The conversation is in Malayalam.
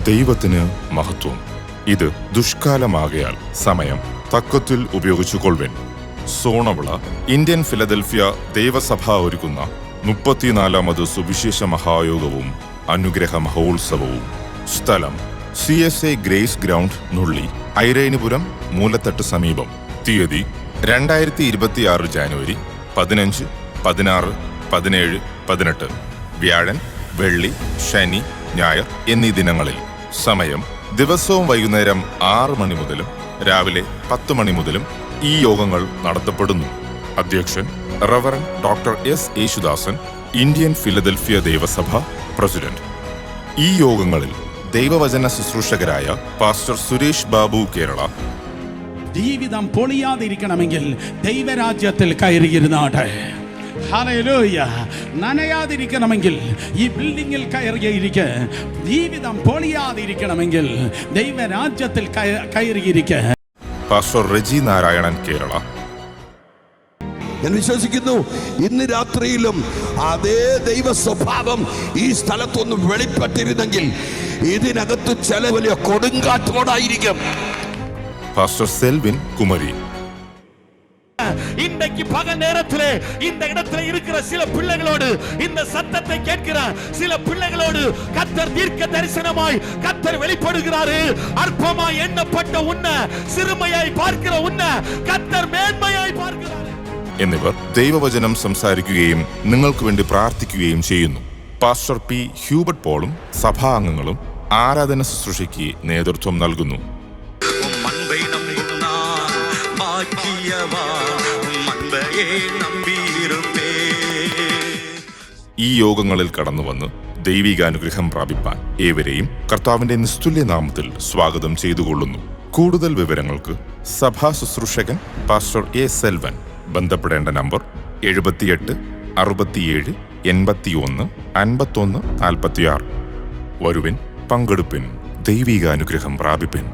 ദൈവത്തിന് മഹത്വം. ഇത് ദുഷ്കാലമാകയാൽ സമയം തക്കത്തിൽ ഉപയോഗിച്ചുകൊള്ളുവിൻ. സോണവിള ഇന്ത്യൻ ഫിലദൽഫിയ ദൈവസഭ ഒരുക്കുന്ന 34ാമത് സുവിശേഷ മഹായോഗവും അനുഗ്രഹ മഹോത്സവവും. സ്ഥലം CSA ഗ്രേസ് ഗ്രൗണ്ട്, നുള്ളി, ഐരേനിപുരം, മൂലത്തട്ട് സമീപം. തീയതി 2026 ജാനുവരി 15, 16, 17, 18. വ്യാഴൻ, വെള്ളി, ശനി, ഞായർ എന്നീ ദിനങ്ങളിൽ. സമയം ദിവസവും വൈകുന്നേരം 6 മണി മുതലും രാവിലെ 10 മണി മുതലും ഈ യോഗങ്ങൾ നടത്തപ്പെടുന്നു. അധ്യക്ഷൻ reverend doctor S. Yesudasan, Indian Philadelphia ദൈവസഭ പ്രസിഡന്റ്. ഈ യോഗങ്ങളിൽ ദൈവവചന ശുശ്രൂഷകരായ പാസ്റ്റർ സുരേഷ് ബാബു, കേരള. ജീവിതം പൊളിയാതിരിക്കണമെങ്കിൽ ദൈവരാജ്യത്തിൽ കയറിയിരുന്നാട്ടെ. ഹല്ലേലൂയ. നനയാതിരിക്കണമെങ്കിൽ ഈ ബിൽഡിങ്ങിൽ കയറിയിരിക്കെ. ജീവിതം പൊളിയാതിരിക്കണമെങ്കിൽ ദൈവരാജ്യത്തിൽ കയറിയിരിക്കെ. പാസ്റ്റർ റെജി നാരായണൻ, കേരള. ഞാൻ വിശ്വസിക്കുന്നു ഇന്ന് രാത്രിയിലും അതേ ദൈവ സ്വഭാവം ഈ സ്ഥലത്തൊന്ന് വെളിപ്പെട്ടിരുന്നെങ്കിൽ ഇതിനകത്ത് ചില വലിയ കൊടുങ്കാറ്റോടായിരിക്കും. പാസ്റ്റർ സെൽവിൻ, കുമരി. இன்றைக்கு பகல் நேரத்திலே இந்த இடத்துல இருக்கிற சில பிள்ளைகளோடு, இந்த சத்தத்தை கேட்கிற சில பிள்ளைகளோடு கர்த்தர் தீர்க்க தரிசனமாய் கர்த்தர் வெளிப்படுகிறாரு. அற்பமாய் எண்ணப்பட்ட உன்னை சிறுமையாய் பார்க்கிற உன்னை கர்த்தர் மேன்மையாய் பார்க்கிறார் എന്നിവർ ദൈവവചനം സംസാരിക്കുകയും നിങ്ങൾക്ക് വേണ്ടി പ്രാർത്ഥിക്കുകയും ചെയ്യുന്നു. Pastor P. ഹ്യൂബർട്ട് പോളും സഭാംഗങ്ങളും ആരാധന ശുശ്രൂഷയ്ക്ക് നേതൃത്വം നൽകുന്നു. ഈ യോഗങ്ങളിൽ കടന്നുവന്ന് ദൈവികാനുഗ്രഹം പ്രാപിപ്പാൻ ഏവരെയും കർത്താവിന്റെ നിസ്തുല്യ നാമത്തിൽ സ്വാഗതം ചെയ്തുകൊള്ളുന്നു. കൂടുതൽ വിവരങ്ങൾക്ക് സഭാ ശുശ്രൂഷകൻ പാസ്റ്റർ A. സെൽവൻ. ബന്ധപ്പെടേണ്ട നമ്പർ 78 67 81 51 46. വരുവിൻ, പങ്കെടുപ്പിൻ, ദൈവികാനുഗ്രഹം പ്രാപിപ്പിൻ.